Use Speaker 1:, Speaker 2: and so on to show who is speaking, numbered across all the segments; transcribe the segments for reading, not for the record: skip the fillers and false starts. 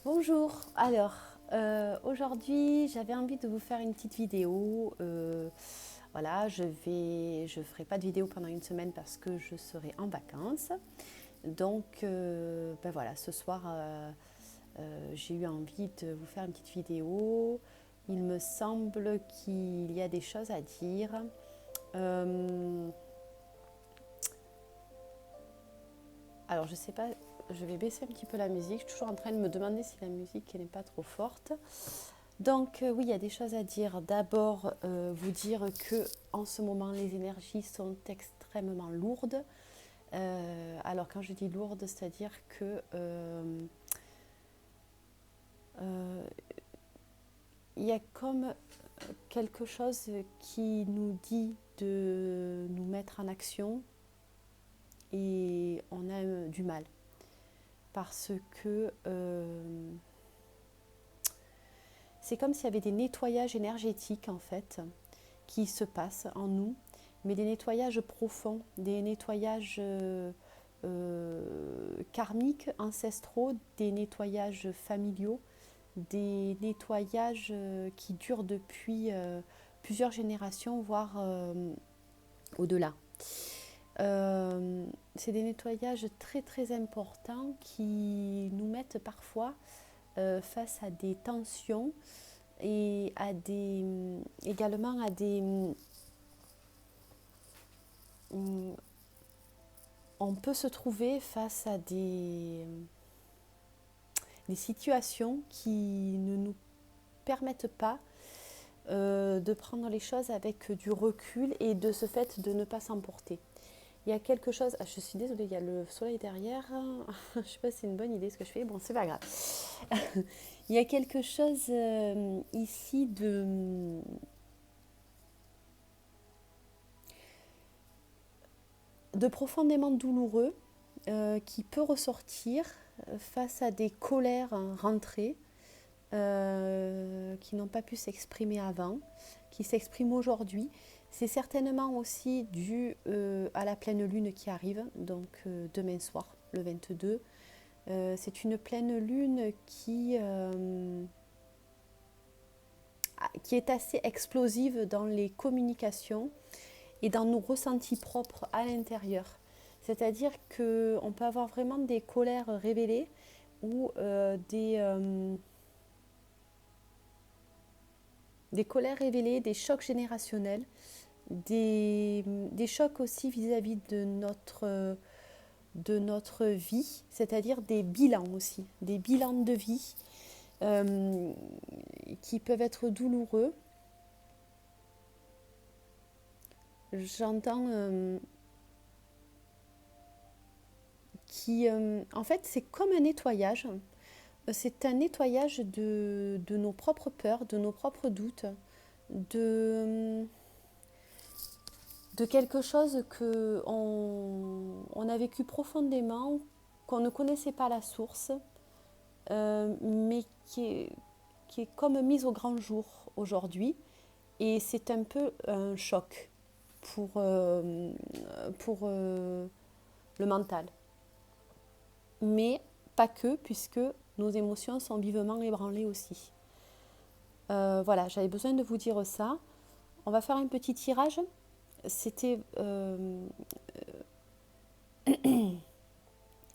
Speaker 1: Bonjour, alors aujourd'hui j'avais envie de vous faire une petite vidéo. Voilà, je ferai pas de vidéo pendant une semaine parce que je serai en vacances. Donc ben voilà, ce soir j'ai eu envie de vous faire une petite vidéo. Il me semble qu'il y a des choses à dire. Euh, alors je sais pas, je vais baisser un petit peu la musique. Je suis toujours en train de me demander si la musique n'est pas trop forte. Donc oui, il y a des choses à dire. D'abord, vous dire que en ce moment, les énergies sont extrêmement lourdes. Alors quand je dis lourdes, c'est-à-dire que euh, il y a comme quelque chose qui nous dit de nous mettre en action et on a du mal parce que c'est comme s'il y avait des nettoyages énergétiques en fait qui se passent en nous, mais des nettoyages profonds, des nettoyages karmiques, ancestraux, des nettoyages familiaux, des nettoyages qui durent depuis plusieurs générations, voire au-delà. C'est des nettoyages très très importants qui nous mettent parfois face à des tensions et également à on peut se trouver face à des situations qui ne nous permettent pas de prendre les choses avec du recul et de ce fait de ne pas s'emporter. Il y a quelque chose, je suis désolée, il y a le soleil derrière, je ne sais pas si c'est une bonne idée ce que je fais, bon c'est pas grave. Il y a quelque chose ici de profondément douloureux qui peut ressortir face à des colères rentrées qui n'ont pas pu s'exprimer avant, qui s'expriment aujourd'hui. C'est certainement aussi dû à la pleine lune qui arrive, donc demain soir, le 22. C'est une pleine lune qui est assez explosive dans les communications et dans nos ressentis propres à l'intérieur. C'est-à-dire qu'on peut avoir vraiment des colères révélées ou des colères révélées, des chocs générationnels, des chocs aussi vis-à-vis de notre vie, c'est-à-dire des bilans aussi, des bilans de vie euh, qui peuvent être douloureux. J'entends en fait, c'est comme un nettoyage. C'est un nettoyage de nos propres peurs, de nos propres doutes, de, de quelque chose on a vécu profondément, qu'on ne connaissait pas la source, mais qui est comme mise au grand jour aujourd'hui. Et c'est un peu un choc pour le mental. Mais pas que, puisque nos émotions sont vivement ébranlées aussi. Voilà, j'avais besoin de vous dire ça. On va faire un petit tirage. C'était,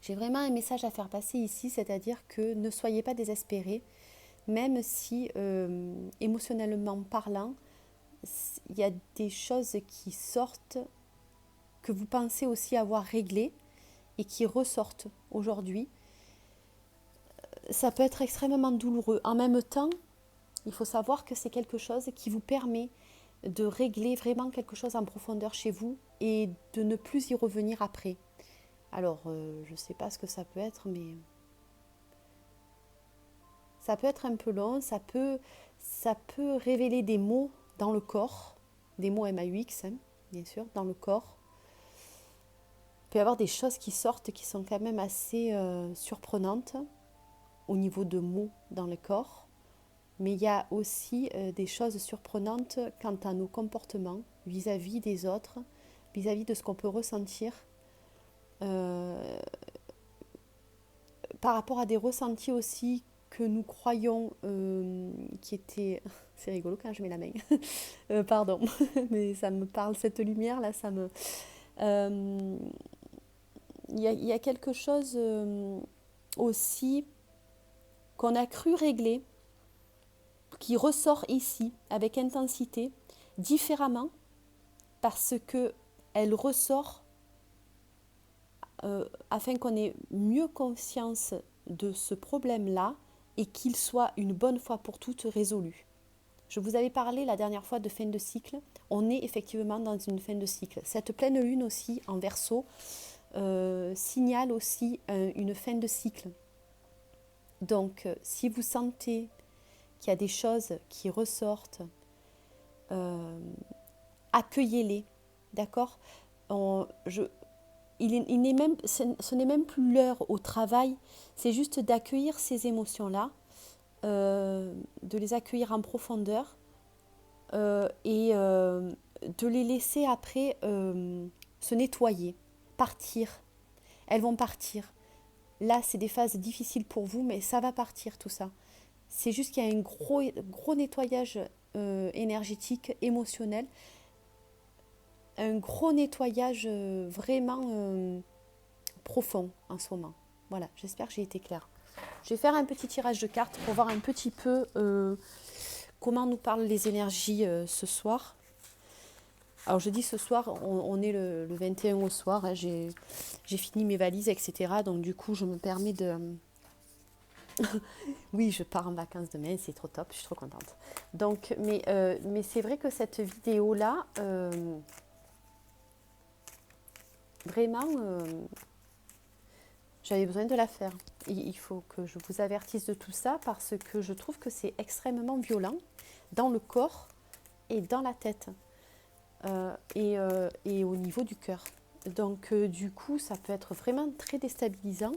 Speaker 1: j'ai vraiment un message à faire passer ici, c'est-à-dire que ne soyez pas désespérés, même si émotionnellement parlant, il y a des choses qui sortent que vous pensez aussi avoir réglées et qui ressortent aujourd'hui. Ça peut être extrêmement douloureux. En même temps, il faut savoir que c'est quelque chose qui vous permet de régler vraiment quelque chose en profondeur chez vous et de ne plus y revenir après. Alors, je ne sais pas ce que ça peut être, mais ça peut être un peu long, ça peut révéler des mots dans le corps, des mots MAUX, hein, bien sûr, dans le corps. Il peut y avoir des choses qui sortent qui sont quand même assez surprenantes au niveau de mots dans le corps. Mais il y a aussi des choses surprenantes quant à nos comportements vis-à-vis des autres, vis-à-vis de ce qu'on peut ressentir euh, par rapport à des ressentis aussi que nous croyons qui était... C'est rigolo quand je mets la main. Pardon, mais ça me parle, cette lumière-là, ça me... Il y a quelque chose aussi qu'on a cru régler, qui ressort ici avec intensité, différemment, parce qu'elle ressort afin qu'on ait mieux conscience de ce problème-là et qu'il soit une bonne fois pour toutes résolu. Je vous avais parlé la dernière fois de fin de cycle. On est effectivement dans une fin de cycle. Cette pleine lune aussi en Verseau signale aussi une fin de cycle. Donc, si vous sentez qu'il y a des choses qui ressortent, accueillez-les, d'accord? Ce n'est même plus l'heure au travail, c'est juste d'accueillir ces émotions-là, de les accueillir en profondeur et de les laisser après se nettoyer, partir. Elles vont partir. Là, c'est des phases difficiles pour vous, mais ça va partir tout ça. C'est juste qu'il y a un gros nettoyage énergétique, émotionnel, un gros nettoyage vraiment profond en ce moment. Voilà, j'espère que j'ai été claire. Je vais faire un petit tirage de cartes pour voir un petit peu comment nous parlent les énergies ce soir. Alors je dis ce soir, on est le 21 au soir, hein, j'ai fini mes valises, etc. Donc du coup, je me permets de... Oui, je pars en vacances demain, c'est trop top, je suis trop contente. Donc, mais c'est vrai que cette vidéo-là, vraiment, j'avais besoin de la faire. Il faut que je vous avertisse de tout ça parce que je trouve que c'est extrêmement violent dans le corps et dans la tête et au niveau du cœur. Donc, du coup, ça peut être vraiment très déstabilisant.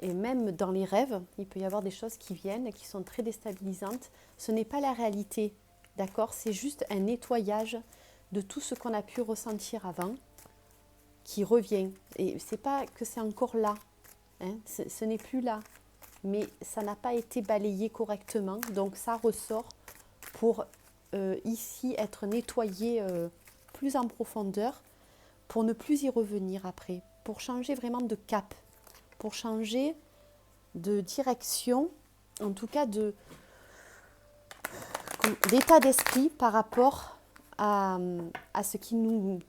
Speaker 1: Et même dans les rêves, il peut y avoir des choses qui viennent, qui sont très déstabilisantes. Ce n'est pas la réalité, d'accord? C'est juste un nettoyage de tout ce qu'on a pu ressentir avant, qui revient. Et c'est pas que c'est encore là, hein? Ce n'est plus là, mais ça n'a pas été balayé correctement, donc ça ressort pour ici être nettoyé plus en profondeur, pour ne plus y revenir après, pour changer vraiment de cap, pour changer de direction, en tout cas d'état d'esprit par rapport à ce qui nous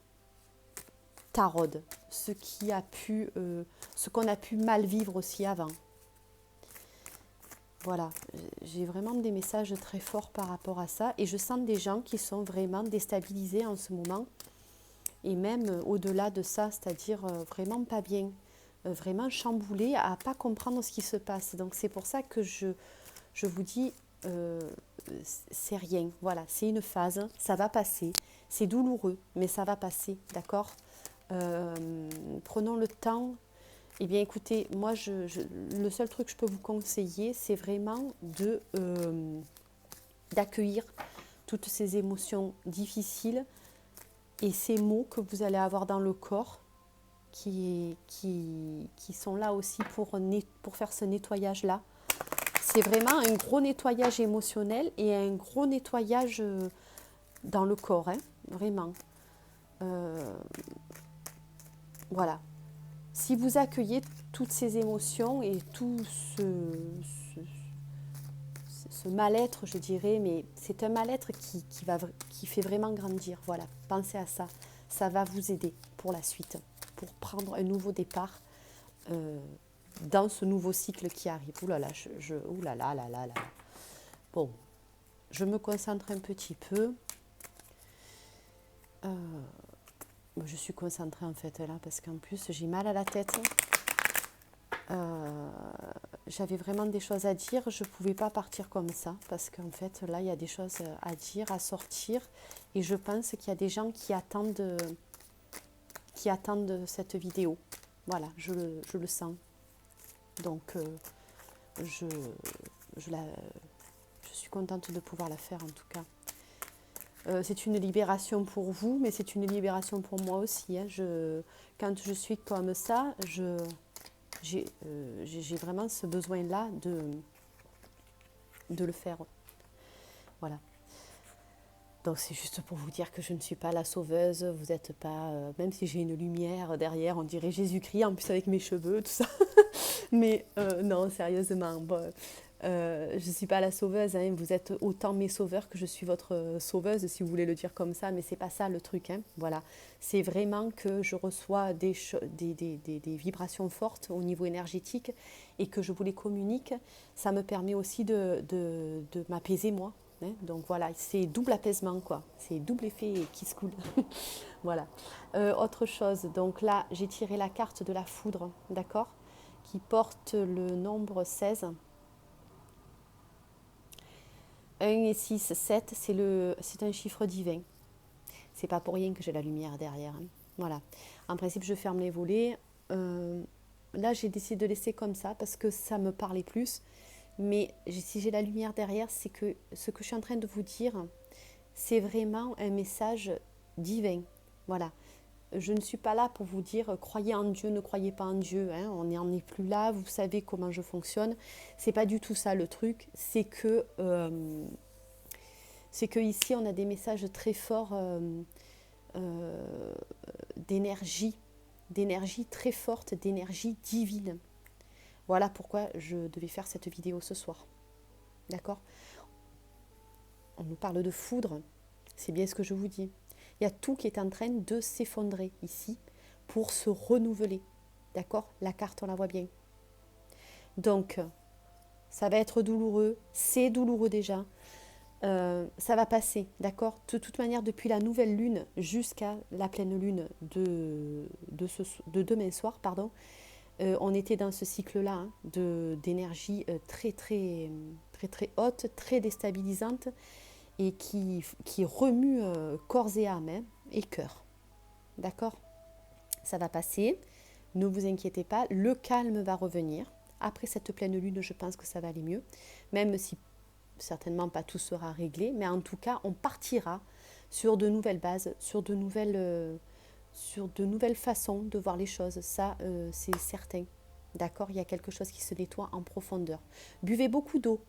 Speaker 1: taraude, ce qu'on a pu mal vivre aussi avant. Voilà, j'ai vraiment des messages très forts par rapport à ça et je sens des gens qui sont vraiment déstabilisés en ce moment et même au-delà de ça, c'est-à-dire vraiment pas bien, vraiment chamboulés à pas comprendre ce qui se passe. Donc c'est pour ça que je vous dis, c'est rien, voilà, c'est une phase, ça va passer, c'est douloureux, mais ça va passer, d'accord? Prenons le temps. Eh bien, écoutez, moi, le seul truc que je peux vous conseiller, c'est vraiment d'accueillir toutes ces émotions difficiles et ces mots que vous allez avoir dans le corps qui sont là aussi pour faire ce nettoyage-là. C'est vraiment un gros nettoyage émotionnel et un gros nettoyage dans le corps, hein, vraiment. Voilà. Si vous accueillez toutes ces émotions et tout ce mal-être, je dirais, mais c'est un mal-être qui fait vraiment grandir. Voilà, pensez à ça. Ça va vous aider pour la suite, pour prendre un nouveau départ dans ce nouveau cycle qui arrive. Ouh là là, ouh là là là là là. Bon, je me concentre un petit peu. Je suis concentrée en fait là parce qu'en plus j'ai mal à la tête. J'avais vraiment des choses à dire, je ne pouvais pas partir comme ça parce qu'en fait là il y a des choses à dire, à sortir et je pense qu'il y a des gens qui attendent cette vidéo. Voilà, je le sens. Donc je suis contente de pouvoir la faire en tout cas. C'est une libération pour vous, mais c'est une libération pour moi aussi. Hein. Quand je suis comme ça, j'ai vraiment ce besoin-là de le faire. Voilà. Donc c'est juste pour vous dire que je ne suis pas la sauveuse, vous n'êtes pas, même si j'ai une lumière derrière, on dirait Jésus-Christ, en plus avec mes cheveux, tout ça. Mais non, sérieusement, bon, je ne suis pas la sauveuse, hein, vous êtes autant mes sauveurs que je suis votre sauveuse, si vous voulez le dire comme ça, mais c'est pas ça le truc, hein, voilà. C'est vraiment que je reçois des vibrations fortes au niveau énergétique et que je vous les communique. Ça me permet aussi de m'apaiser moi. Hein, donc voilà, c'est double apaisement quoi, c'est double effet qui se coule. Voilà. Autre chose, donc là j'ai tiré la carte de la foudre, d'accord, qui porte le nombre 16. 1 et 6, 7, c'est un chiffre divin. C'est pas pour rien que j'ai la lumière derrière. Hein. Voilà. En principe, je ferme les volets. Là, j'ai décidé de laisser comme ça parce que ça me parlait plus. Mais si j'ai la lumière derrière, c'est que ce que je suis en train de vous dire, c'est vraiment un message divin. Voilà. Je ne suis pas là pour vous dire croyez en Dieu, ne croyez pas en Dieu. Hein. On n'en est plus là, vous savez comment je fonctionne. C'est pas du tout ça le truc. C'est que ici on a des messages très forts d'énergie, d'énergie très forte, d'énergie divine. Voilà pourquoi je devais faire cette vidéo ce soir. D'accord ? On nous parle de foudre, c'est bien ce que je vous dis. Il y a tout qui est en train de s'effondrer ici pour se renouveler. D'accord ? La carte, on la voit bien. Donc, ça va être douloureux, c'est douloureux déjà. Ça va passer, d'accord ? De toute manière, depuis la nouvelle lune jusqu'à la pleine lune de demain soir, pardon, on était dans ce cycle-là hein, d'énergie très, très, très, très haute, très déstabilisante et qui remue corps et âme hein, et cœur. D'accord ? Ça va passer, ne vous inquiétez pas, le calme va revenir. Après cette pleine lune, je pense que ça va aller mieux, même si certainement pas tout sera réglé, mais en tout cas, on partira sur de nouvelles bases, sur de nouvelles façons de voir les choses. Ça, c'est certain. D'accord ? Il y a quelque chose qui se nettoie en profondeur. Buvez beaucoup d'eau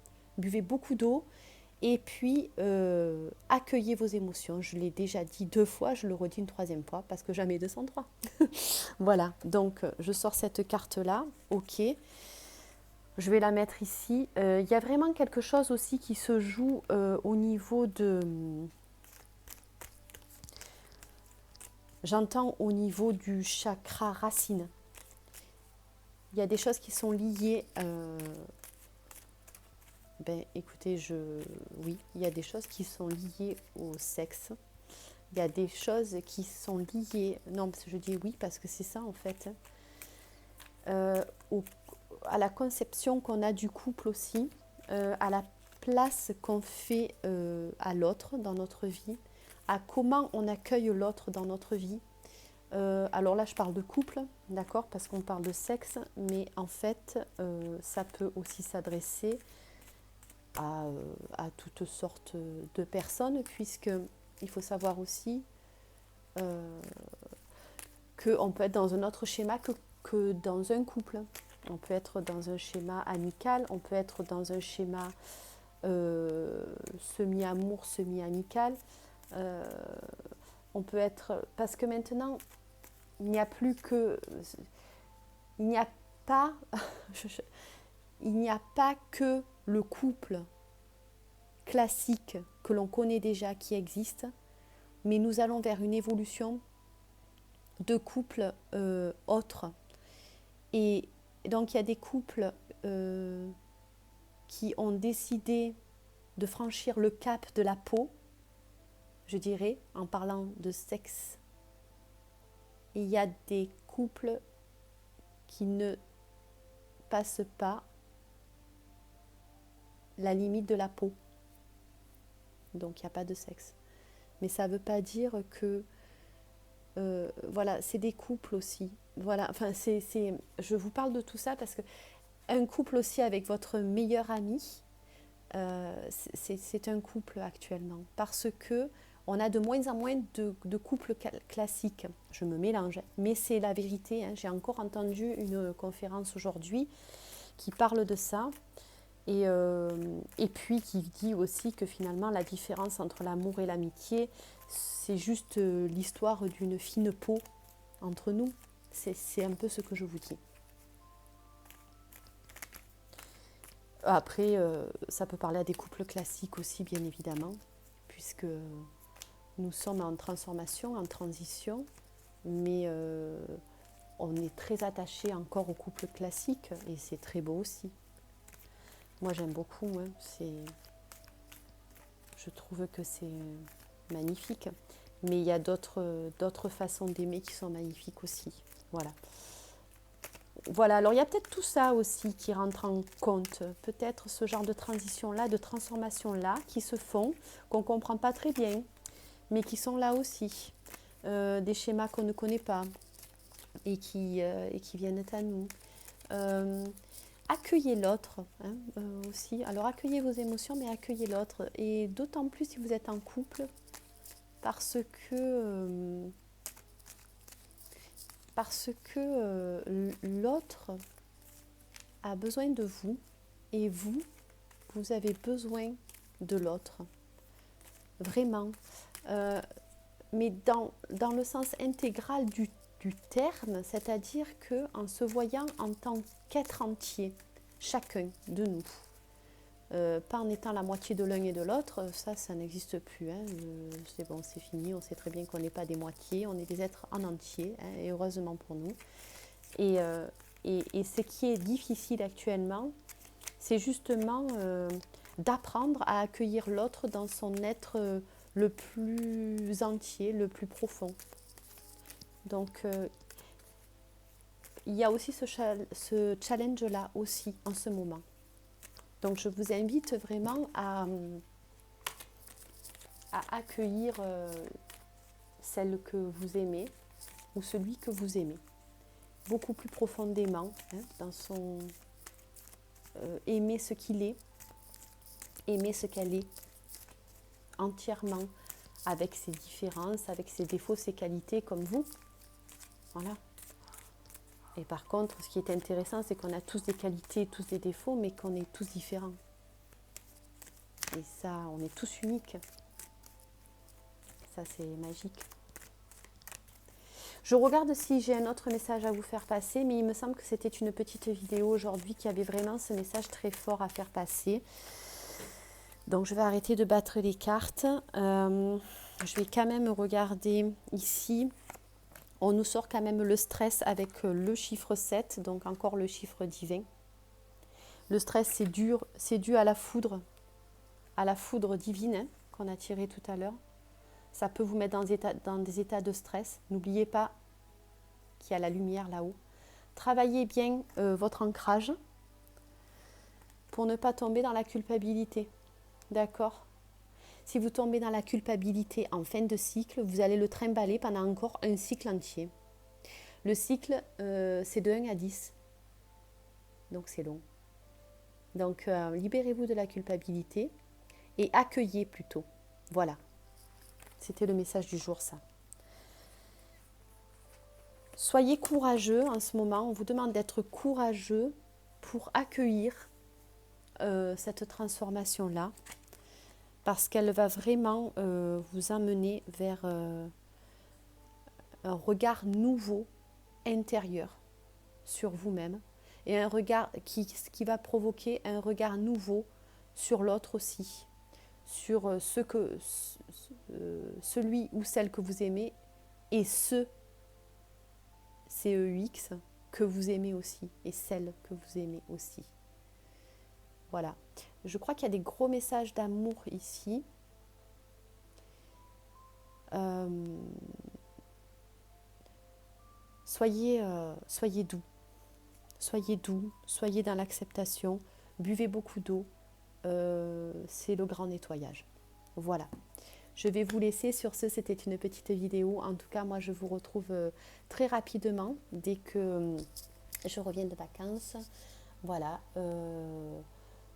Speaker 1: et puis accueillez vos émotions. Je l'ai déjà dit 2 fois, je le redis une 3e fois parce que jamais 203. Voilà, donc je sors cette carte-là, ok. Je vais la mettre ici. Il y a vraiment quelque chose aussi qui se joue au niveau de... J'entends au niveau du chakra racine. Il y a des choses qui sont liées... écoutez, oui, il y a des choses qui sont liées au sexe. Il y a des choses qui sont liées... Non, je dis oui parce que c'est ça en fait. À la conception qu'on a du couple aussi, à la place qu'on fait à l'autre dans notre vie, à comment on accueille l'autre dans notre vie. Alors là, je parle de couple, d'accord, parce qu'on parle de sexe, mais en fait, ça peut aussi s'adresser à toutes sortes de personnes, puisqu'il faut savoir aussi qu'on peut être dans un autre schéma que dans un couple. On peut être dans un schéma amical, on peut être dans un schéma semi-amour, semi-amical. On peut être... Parce que maintenant, il n'y a plus que... Il n'y a pas... il n'y a pas que le couple classique que l'on connaît déjà qui existe, mais nous allons vers une évolution de couples autres. Et donc il y a des couples qui ont décidé de franchir le cap de la peau, je dirais, en parlant de sexe. Et il y a des couples qui ne passent pas la limite de la peau. Donc il n'y a pas de sexe. Mais ça ne veut pas dire que... voilà, c'est des couples aussi. Voilà, enfin, je vous parle de tout ça parce que un couple aussi avec votre meilleur ami, c'est un couple actuellement. Parce que on a de moins en moins de couples classiques. Je me mélange, mais c'est la vérité. Hein. J'ai encore entendu une conférence aujourd'hui qui parle de ça. Et puis qui dit aussi que finalement la différence entre l'amour et l'amitié, c'est juste l'histoire d'une fine peau entre nous. C'est un peu ce que je vous dis. Après, ça peut parler à des couples classiques aussi, bien évidemment, puisque nous sommes en transformation, en transition, mais on est très attaché encore au couple classique et c'est très beau aussi. Moi, j'aime beaucoup. Hein, je trouve que c'est magnifique. Mais il y a d'autres façons d'aimer qui sont magnifiques aussi. Voilà. Voilà, alors il y a peut-être tout ça aussi qui rentre en compte. Peut-être ce genre de transition-là, de transformation-là, qui se font, qu'on ne comprend pas très bien, mais qui sont là aussi. Des schémas qu'on ne connaît pas et qui viennent à nous. Accueillez l'autre hein, aussi. Alors accueillez vos émotions, mais accueillez l'autre. Et d'autant plus si vous êtes en couple, parce que l'autre a besoin de vous et vous avez besoin de l'autre. Vraiment. Mais dans le sens intégral du terme, c'est-à-dire qu'en se voyant en tant qu'être entier, chacun de nous, pas en étant la moitié de l'un et de l'autre, ça n'existe plus. Hein. C'est bon, c'est fini, on sait très bien qu'on n'est pas des moitiés, on est des êtres en entier, hein, et heureusement pour nous. Et ce qui est difficile actuellement, c'est justement d'apprendre à accueillir l'autre dans son être le plus entier, le plus profond. Donc, il y a aussi ce challenge-là aussi en ce moment. Donc, je vous invite vraiment à accueillir celle que vous aimez ou celui que vous aimez. Beaucoup plus profondément, hein, dans son aimer ce qu'il est, aimer ce qu'elle est, entièrement, avec ses différences, avec ses défauts, ses qualités, comme vous. Voilà. Et par contre, ce qui est intéressant, c'est qu'on a tous des qualités, tous des défauts, mais qu'on est tous différents. Et ça, on est tous uniques. Ça, c'est magique. Je regarde si j'ai un autre message à vous faire passer, mais il me semble que c'était une petite vidéo aujourd'hui qui avait vraiment ce message très fort à faire passer. Donc, je vais arrêter de battre les cartes. Je vais quand même regarder ici. On nous sort quand même le stress avec le chiffre 7, donc encore le chiffre divin. Le stress, c'est dû à la foudre divine hein, qu'on a tirée tout à l'heure. Ça peut vous mettre dans des états de stress. N'oubliez pas qu'il y a la lumière là-haut. Travaillez bien votre ancrage pour ne pas tomber dans la culpabilité. D'accord ? Si vous tombez dans la culpabilité en fin de cycle, vous allez le trimballer pendant encore un cycle entier. Le cycle, c'est de 1 à 10. Donc c'est long. Donc libérez-vous de la culpabilité et accueillez plutôt. Voilà. C'était le message du jour, ça. Soyez courageux en ce moment. On vous demande d'être courageux pour accueillir cette transformation-là. Parce qu'elle va vraiment vous amener vers un regard nouveau, intérieur, sur vous-même. Et un regard qui va provoquer un regard nouveau sur l'autre aussi. Sur celui ou celle que vous aimez et CEX, que vous aimez aussi. Et celle que vous aimez aussi. Voilà. Je crois qu'il y a des gros messages d'amour ici. Soyez doux. Soyez doux, soyez dans l'acceptation. Buvez beaucoup d'eau. C'est le grand nettoyage. Voilà. Je vais vous laisser sur ce. C'était une petite vidéo. En tout cas, moi, je vous retrouve très rapidement dès que je reviens de vacances. Voilà.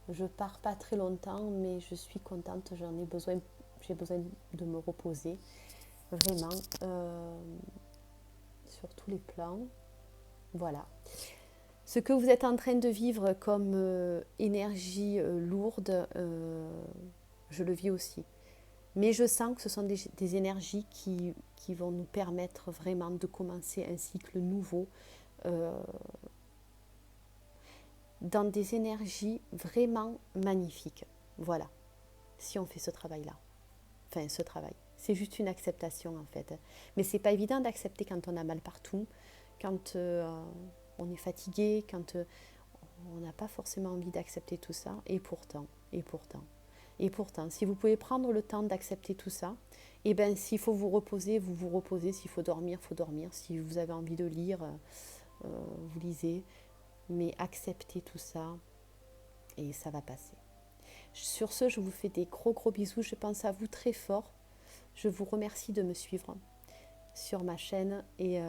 Speaker 1: Je pars pas très longtemps, mais je suis contente. J'ai besoin de me reposer, vraiment, sur tous les plans. Voilà. Ce que vous êtes en train de vivre comme énergie lourde, je le vis aussi. Mais je sens que ce sont des énergies qui vont nous permettre vraiment de commencer un cycle nouveau euh, dans des énergies vraiment magnifiques. Voilà, si on fait ce travail-là. Enfin, ce travail. C'est juste une acceptation en fait. Mais c'est pas évident d'accepter quand on a mal partout, quand on est fatigué, quand on n'a pas forcément envie d'accepter tout ça. Et pourtant, si vous pouvez prendre le temps d'accepter tout ça, et bien s'il faut vous reposer, vous vous reposez. S'il faut dormir, il faut dormir. Si vous avez envie de lire, vous lisez. Mais acceptez tout ça et ça va passer. Sur ce, je vous fais des gros gros bisous. Je pense à vous très fort. Je vous remercie de me suivre sur ma chaîne et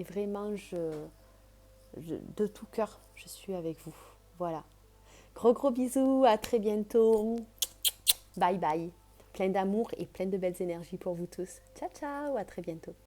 Speaker 1: vraiment, de tout cœur, je suis avec vous. Voilà. Gros gros bisous, à très bientôt. Bye bye. Plein d'amour et plein de belles énergies pour vous tous. Ciao ciao, à très bientôt.